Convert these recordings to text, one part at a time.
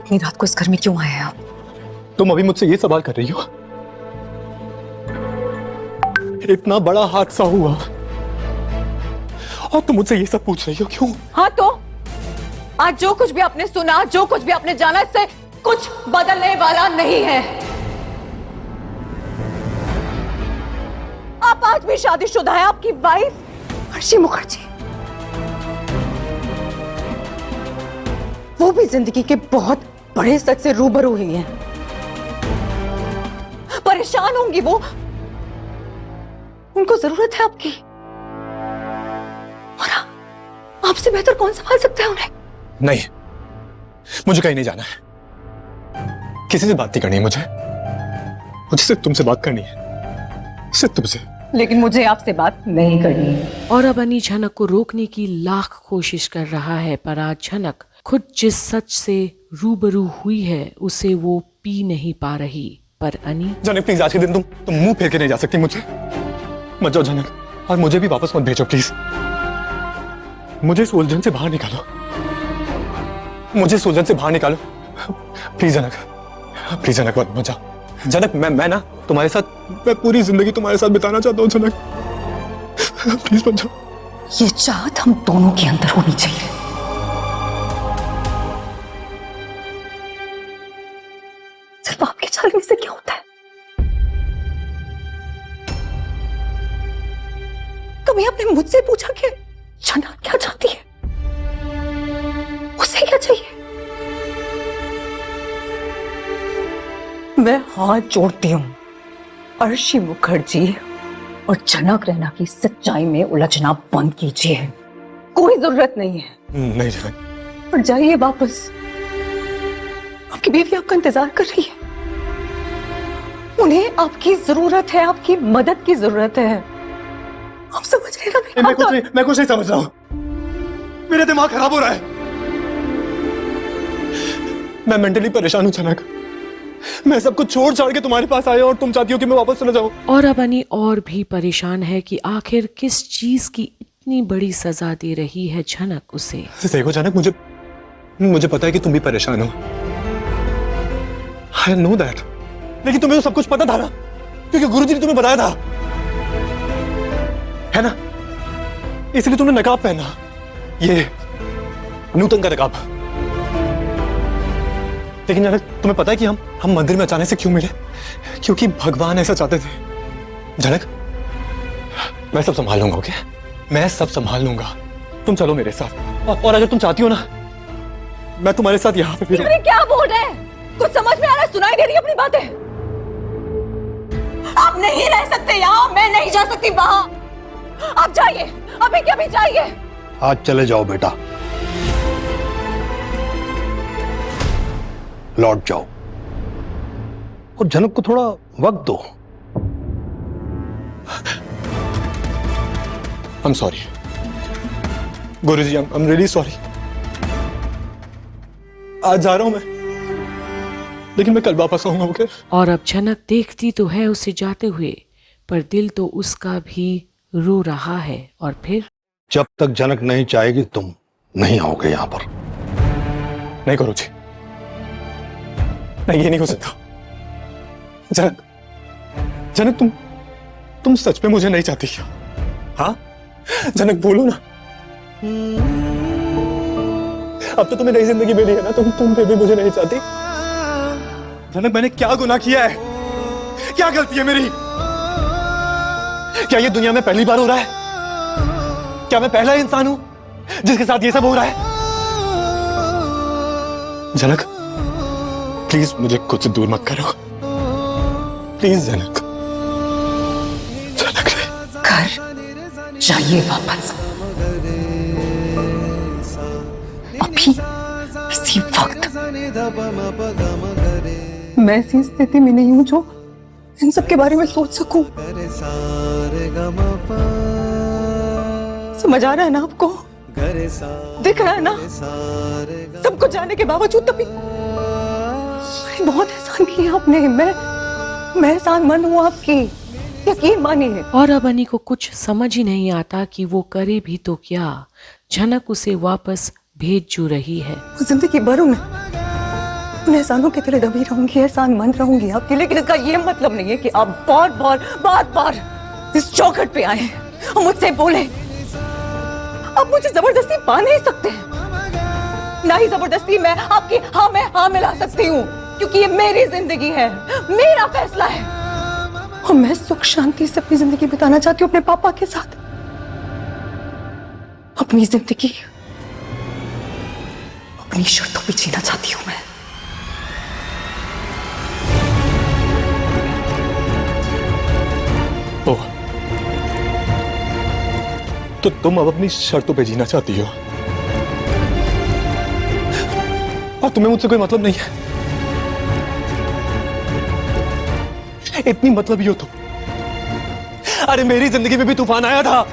इतनी रात को इस घर में क्यों आए हैं आप? तुम अभी मुझसे ये सवाल कर रही हो? इतना बड़ा हादसा हुआ और तुम मुझसे ये सब पूछ रही हो क्यों? हाँ तो आज जो कुछ भी आपने सुना, जो कुछ भी आपने जाना, इससे कुछ बदलने वाला नहीं है। आप आज भी शादीशुदा है। आपकी वाइफ अर्शी मुखर्जी, वो भी जिंदगी के बहुत बड़े सच से रूबरू हुई है। परेशान होंगी वो, उनको जरूरत है आपकी, और आपसे बेहतर कौन संभाल सकता है उन्हें? नहीं, मुझे कहीं नहीं जाना है, किसी से बात नहीं करनी है मुझे सिर्फ तुमसे बात करनी है, सिर्फ तुमसे। लेकिन मुझे आपसे बात नहीं करनी है। और अब अनी झनक को रोकने की लाख कोशिश कर रहा है, पर आज झनक खुद जिस सच से रूबरू हुई है उसे वो पी नहीं पा रही। पर अनी, जनक प्लीज, आज के दिन तुम मुंह फेर के नहीं जा सकती मुझे। मत जाओ जनक, और मुझे भी वापस मत भेजो प्लीज। मुझे इस उलझन से बाहर निकालो, मुझे इस उलझन से बाहर निकालो प्लीज जनक, प्लीज जनक मत जाओ। जनक, मैं ना तुम्हारे साथ, मैं पूरी जिंदगी तुम्हारे साथ बिताना चाहता हूँ जनक, प्लीज मत जाओ। ये चाहत हम दोनों के अंदर होनी चाहिए। सिर्फ आपके छलने से क्या होता है? कभी आपने मुझसे पूछा कि जन्नत क्या चाहती है? उसे क्या चाहिए? मैं हाथ जोड़ती हूं, अर्शी मुखर्जी और जनक रैना की सच्चाई में उलझना बंद कीजिए। कोई जरूरत नहीं है। नहीं जनक, और जाइए वापस। आपकी बीवी आपका इंतजार कर रही है, उन्हें आपकी जरूरत है, आपकी मदद की जरूरत है। आप समझ रहे हैं ना? मैं कुछ नहीं समझ रहा हूँ, मेरा दिमाग खराब हो रहा है, मैं मेंटली परेशान हूँ जनक। मैं सब कुछ छोड़ छाड़ के तुम्हारे पास आया और तुम चाहती हो कि मैं वापस चला जाऊं। और अब अनी और भी परेशान है कि आखिर किस चीज की इतनी बड़ी सजा दे रही है झनक उसे। देखो जनक, मुझे पता है कि तुम भी परेशान हो, आई नो दैट, लेकिन तुम्हें तो सब कुछ पता था ना, क्योंकि गुरुजी ने तुम्हें बताया था, है ना? इसलिए तुमने नकाब पहना, ये नूतन का नकाब। लेकिन जनक, तुम्हें पता है कि हम मंदिर में अचानक से क्यों मिले? क्योंकि भगवान ऐसा चाहते थे। जनक, मैं सब संभाल लूंगा, ओके? मैं सब संभाल लूंगा, तुम चलो मेरे साथ, और अगर तुम चाहती हो ना, मैं तुम्हारे साथ यहाँ पे भी। अरे क्या बोल रहे हैं? कुछ समझ में आ रहा है? सुनाई दे रही है अपनी बातें? आप नहीं रह सकते यहाँ, मैं नहीं जा सकती वहां। आप जाइए, अभी के अभी जाइए। आज चले जाओ बेटा, लौट जाओ, और जनक को थोड़ा वक्त दो। I'm sorry, Guruji, I'm really sorry। आज जा रहा हूं मैं, लेकिन मैं कल वापस आऊंगा, ओके? और अब झनक देखती तो है उसे जाते हुए, पर दिल तो उसका भी रो रहा है। और फिर जब तक जनक नहीं चाहेगी तुम नहीं आओगे यहां पर। नहीं गुरुजी, नहीं, ये नहीं हो सकता। जनक, जनक, तुम सच में मुझे नहीं चाहती क्या? हाँ जनक, बोलो ना। अब तो तुम्हें नई जिंदगी मिली है ना, तुम फिर भी मुझे नहीं चाहती? जनक, मैंने क्या गुनाह किया है? क्या गलती है मेरी? क्या ये दुनिया में पहली बार हो रहा है? क्या मैं पहला इंसान हूं जिसके साथ ये सब हो रहा है? जनक, प्लीज मुझे खुद से दूर मत करो, प्लीज जनक। जनक, घर जाइए वापस, अभी इसी वक्त। मैं ऐसी स्थिति में नहीं हूं जो इन सब के बारे में सोच सकूं। समझ आ रहा है ना आपको? दिख रहा है ना? सब कुछ जाने के बावजूद तभी बहुत एहसान किया आपने। मैं एहसानमंद हूं आपकी, यकीन मानिए। और अब अनी को कुछ समझ ही नहीं आता कि वो करे भी तो क्या। झनक उसे वापस भेज जो रही है। जिंदगी भर उन्हें उन एहसानों की तरह दबी रहूंगी, एहसानमंद रहूंगी आपकी, लेकिन इसका ये मतलब नहीं है कि आप बार-बार इस चौखट पे आए और मुझसे बोले। आप मुझे जबरदस्ती पा नहीं सकते, ना ही जबरदस्ती मैं आपकी हाँ में हाँ मिला सकती हूँ, क्योंकि ये मेरी जिंदगी है, मेरा फैसला है और मैं सुख शांति से अपनी जिंदगी बिताना चाहती हूँ अपने पापा के साथ। अपनी जिंदगी अपनी शर्तों पे जीना चाहती हूँ मैं। ओह, तो तुम अब अपनी शर्तों पे जीना चाहती हो और तुम्हें मुझसे कोई मतलब नहीं है। इतनी मतलब ही हो तुम। अरे मेरी जिंदगी में भी तूफान आया था,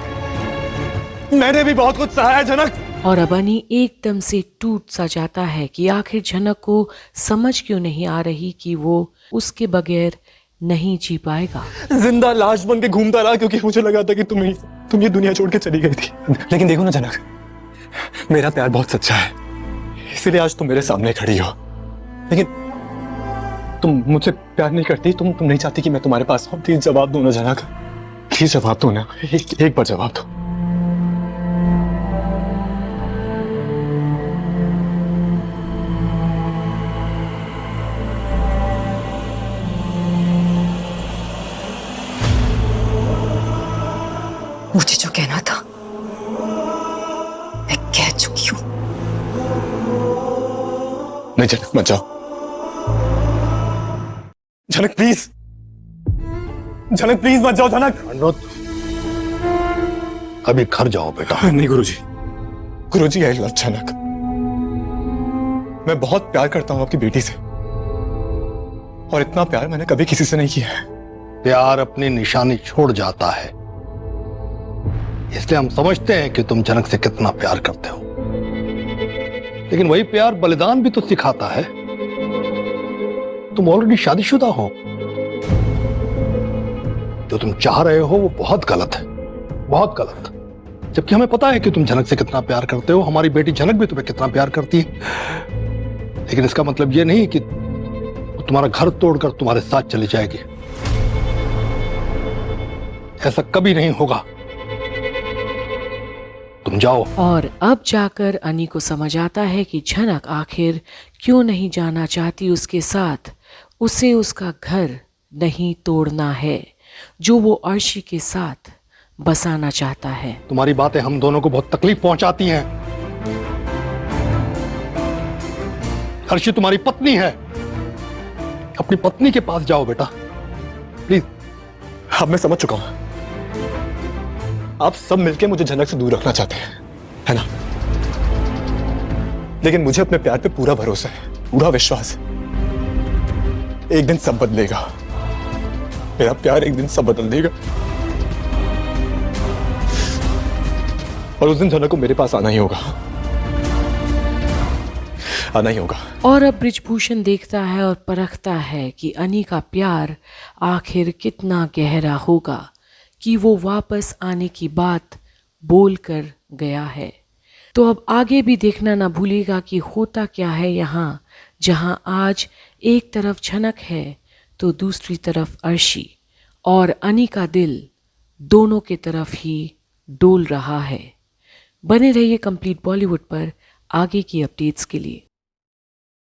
मैंने भी बहुत कुछ सहा है झनक। और अब अनी एकदम से टूट सा जाता है कि आखिर झनक को समझ क्यों नहीं आ रही कि वो उसके बगैर नहीं जी पाएगा। जिंदा लाश बन के घूमता रहा क्योंकि मुझे लगा था कि तुम ये दुनिया छोड़ के चली गई थी। लेकिन देखो ना झनक, मेरा प्यार बहुत सच्चा है, इसलिए आज तुम मेरे सामने खड़ी हो। लेकिन तुम मुझसे प्यार नहीं करती, तुम नहीं चाहती कि मैं तुम्हारे पास आऊं। प्लीज जवाब दो ना झनक, प्लीज जवाब दो ना, एक बार जवाब दो। मुझे जो कहना था मैं कह चुकी हूं। नहीं झनक, मत जाओ झनक, प्लीज झनक, प्लीज मत जाओ झनक। अनुरोध, अभी घर जाओ बेटा। नहीं गुरुजी आई लव झनक। मैं बहुत प्यार करता हूं आपकी बेटी से, और इतना प्यार मैंने कभी किसी से नहीं किया है। प्यार अपनी निशानी छोड़ जाता है, इसलिए हम समझते हैं कि तुम जनक से कितना प्यार करते हो। लेकिन वही प्यार बलिदान भी तो सिखाता है। तुम ऑलरेडी शादीशुदा हो, जो तुम चाह रहे हो वो बहुत गलत है, बहुत गलत। जबकि हमें पता है कि तुम जनक से कितना प्यार करते हो, हमारी बेटी जनक भी तुम्हें कितना प्यार करती है। लेकिन इसका मतलब ये नहीं कि तुम्हारा घर तोड़कर तुम्हारे साथ चली जाएगी। ऐसा कभी नहीं होगा। तुम जाओ। और अब जाकर अनी को समझ आता है कि झनक आखिर क्यों नहीं जाना चाहती उसके साथ। उसे उसका घर नहीं तोड़ना है जो वो अर्शी के साथ बसाना चाहता है। तुम्हारी बातें हम दोनों को बहुत तकलीफ पहुंचाती हैं। अर्शी तुम्हारी पत्नी है, अपनी पत्नी के पास जाओ बेटा, प्लीज। अब मैं समझ चुका हूं, आप सब मिलके मुझे झनक से दूर रखना चाहते हैं, है ना? लेकिन मुझे अपने प्यार पे पूरा भरोसा है, पूरा विश्वास है। एक दिन सब बदलेगा, मेरा प्यार एक दिन सब बदल देगा, और उस दिन झनक को मेरे पास आना ही होगा, आना ही होगा। और अब बृजभूषण देखता है और परखता है कि अनी का प्यार आखिर कितना गहरा होगा कि वो वापस आने की बात बोल कर गया है। तो अब आगे भी देखना ना भूलिएगा कि होता क्या है यहाँ, जहाँ आज एक तरफ झनक है तो दूसरी तरफ अर्शी, और अनी का दिल दोनों के तरफ ही डोल रहा है। बने रहिए कंप्लीट बॉलीवुड पर आगे की अपडेट्स के लिए।